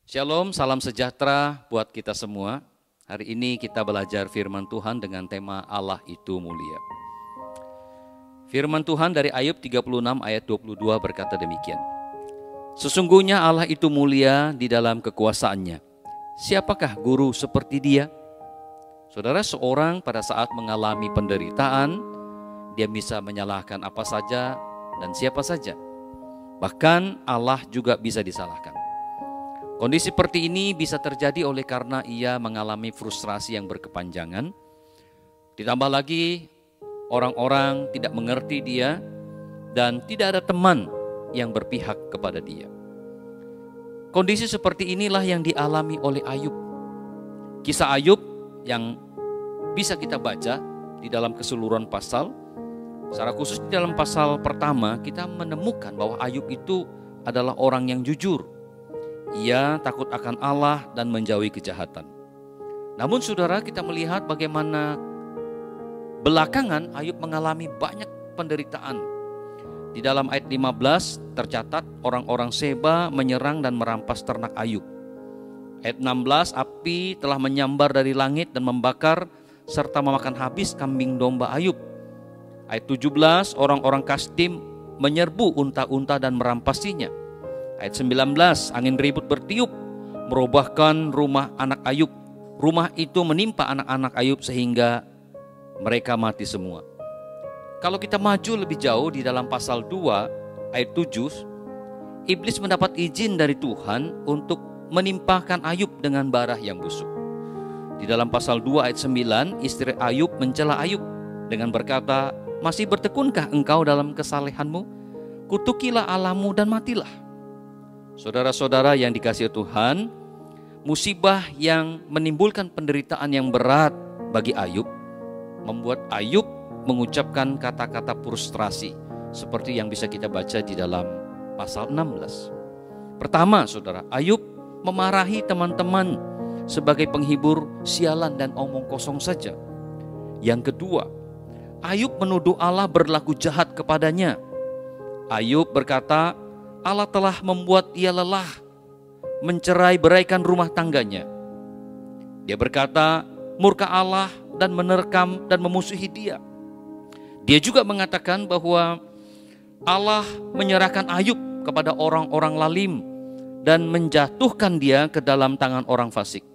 Shalom, salam sejahtera buat kita semua. Hari ini kita belajar firman Tuhan dengan tema Allah itu mulia. Firman Tuhan dari Ayub 36 ayat 22 berkata demikian. Sesungguhnya Allah itu mulia di dalam kekuasaannya. Siapakah guru seperti dia? Saudara, seorang pada saat mengalami penderitaan, dia bisa menyalahkan apa saja dan siapa saja. Bahkan Allah juga bisa disalahkan. Kondisi seperti ini bisa terjadi oleh karena ia mengalami frustrasi yang berkepanjangan. Ditambah lagi orang-orang tidak mengerti dia dan tidak ada teman yang berpihak kepada dia. Kondisi seperti inilah yang dialami oleh Ayub. Kisah Ayub yang bisa kita baca di dalam keseluruhan pasal. Secara khusus di dalam pasal pertama kita menemukan bahwa Ayub itu adalah orang yang jujur. Ia takut akan Allah dan menjauhi kejahatan. Namun saudara, kita melihat bagaimana belakangan Ayub mengalami banyak penderitaan. Di dalam ayat 15 tercatat orang-orang Seba menyerang dan merampas ternak Ayub. Ayat 16, api telah menyambar dari langit dan membakar serta memakan habis kambing domba Ayub. Ayat 17, orang-orang Kasdim menyerbu unta-unta dan merampasinya. Ayat 19, angin ribut bertiup, merubahkan rumah anak Ayub. Rumah itu menimpa anak-anak Ayub sehingga mereka mati semua. Kalau kita maju lebih jauh di dalam pasal 2 ayat 7, iblis mendapat izin dari Tuhan untuk menimpakan Ayub dengan bara yang busuk. Di dalam pasal 2 ayat 9, istri Ayub mencela Ayub dengan berkata, "Masih bertekunkah engkau dalam kesalehanmu? Kutukilah Allahmu dan matilah." Saudara-saudara yang dikasihi Tuhan, musibah yang menimbulkan penderitaan yang berat bagi Ayub membuat Ayub mengucapkan kata-kata frustrasi seperti yang bisa kita baca di dalam pasal 16. Pertama, saudara, Ayub memarahi teman-teman sebagai penghibur sialan dan omong kosong saja. Yang kedua, Ayub menuduh Allah berlaku jahat kepadanya. Ayub berkata, Allah telah membuat ia lelah mencerai-beraikan rumah tangganya. Dia berkata, murka Allah dan menerkam dan memusuhi dia. Dia juga mengatakan bahwa Allah menyerahkan Ayub kepada orang-orang lalim dan menjatuhkan dia ke dalam tangan orang fasik.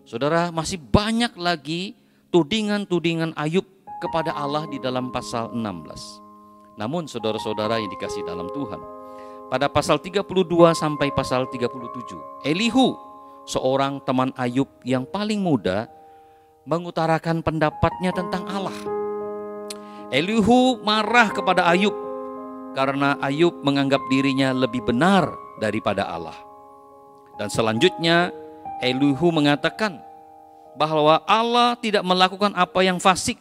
Saudara, masih banyak lagi tudingan-tudingan Ayub kepada Allah di dalam pasal 16. Namun saudara-saudara yang dikasihi dalam Tuhan, pada pasal 32 sampai pasal 37, Elihu, seorang teman Ayub yang paling muda, mengutarakan pendapatnya tentang Allah. Elihu marah kepada Ayub karena Ayub menganggap dirinya lebih benar daripada Allah. Dan selanjutnya Elihu mengatakan bahwa Allah tidak melakukan apa yang fasik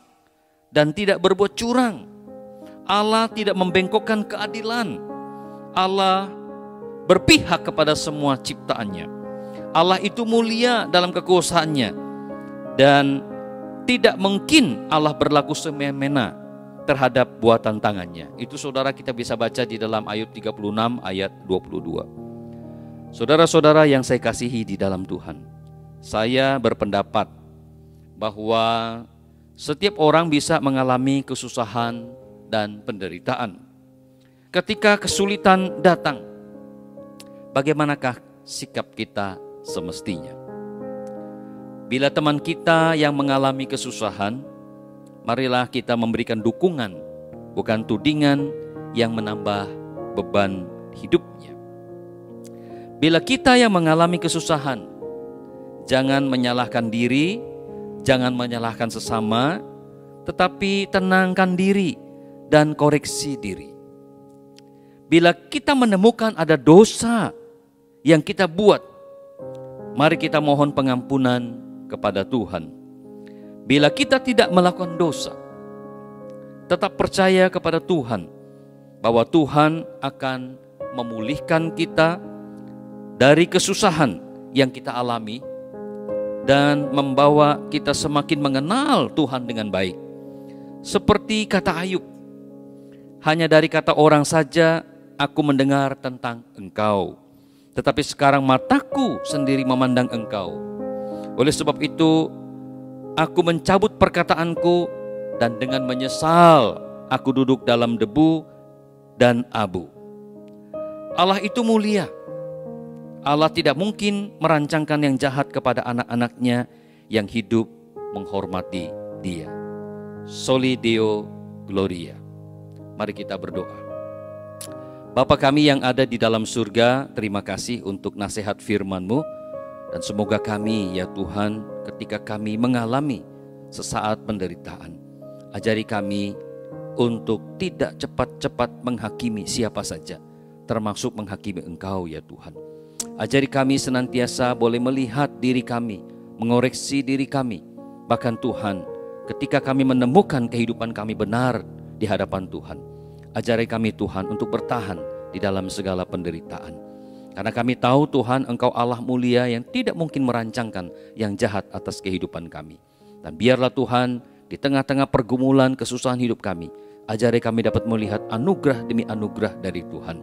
dan tidak berbuat curang. Allah tidak membengkokkan keadilan. Allah berpihak kepada semua ciptaannya. Allah itu mulia dalam kekuasaannya dan tidak mungkin Allah berlaku semena-mena terhadap buatan tangannya. Itu saudara kita bisa baca di dalam Ayub 36 ayat 22. Saudara-saudara yang saya kasihi di dalam Tuhan, saya berpendapat bahwa setiap orang bisa mengalami kesusahan dan penderitaan. Ketika kesulitan datang, bagaimanakah sikap kita semestinya? Bila teman kita yang mengalami kesusahan, marilah kita memberikan dukungan, bukan tudingan yang menambah beban hidupnya. Bila kita yang mengalami kesusahan, jangan menyalahkan diri, jangan menyalahkan sesama, tetapi tenangkan diri dan koreksi diri. Bila kita menemukan ada dosa yang kita buat, mari kita mohon pengampunan kepada Tuhan. Bila kita tidak melakukan dosa, tetap percaya kepada Tuhan bahwa Tuhan akan memulihkan kita dari kesusahan yang kita alami dan membawa kita semakin mengenal Tuhan dengan baik. Seperti kata Ayub, hanya dari kata orang saja aku mendengar tentang engkau. tetapi sekarang mataku sendiri memandang Engkau. Oleh sebab itu, aku mencabut perkataanku, dan dengan menyesal aku duduk dalam debu dan abu. Allah itu mulia. Allah tidak mungkin merancangkan yang jahat kepada anak-anaknya yang hidup menghormati Dia. Soli Deo Gloria. Mari kita berdoa. Bapa kami yang ada di dalam surga, terima kasih untuk nasihat firman-Mu. Dan semoga kami, ya Tuhan, ketika kami mengalami sesaat penderitaan, ajari kami untuk tidak cepat-cepat menghakimi siapa saja, termasuk menghakimi Engkau, ya Tuhan. Ajari kami senantiasa boleh melihat diri kami, mengoreksi diri kami. Bahkan Tuhan, ketika kami menemukan kehidupan kami benar di hadapan Tuhan, ajari kami Tuhan untuk bertahan di dalam segala penderitaan. Karena kami tahu Tuhan, Engkau Allah mulia yang tidak mungkin merancangkan yang jahat atas kehidupan kami. Dan biarlah Tuhan, di tengah-tengah pergumulan kesusahan hidup kami, ajari kami dapat melihat anugerah demi anugerah dari Tuhan.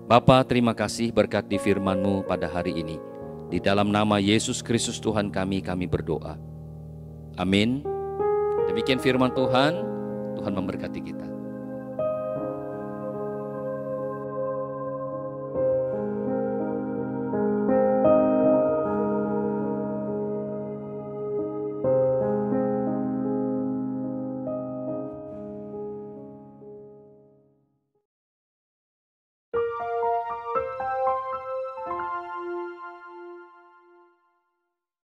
Bapa, terima kasih berkati firman-Mu pada hari ini. Di dalam nama Yesus Kristus Tuhan kami berdoa. Amin. Demikian firman Tuhan, Tuhan memberkati kita.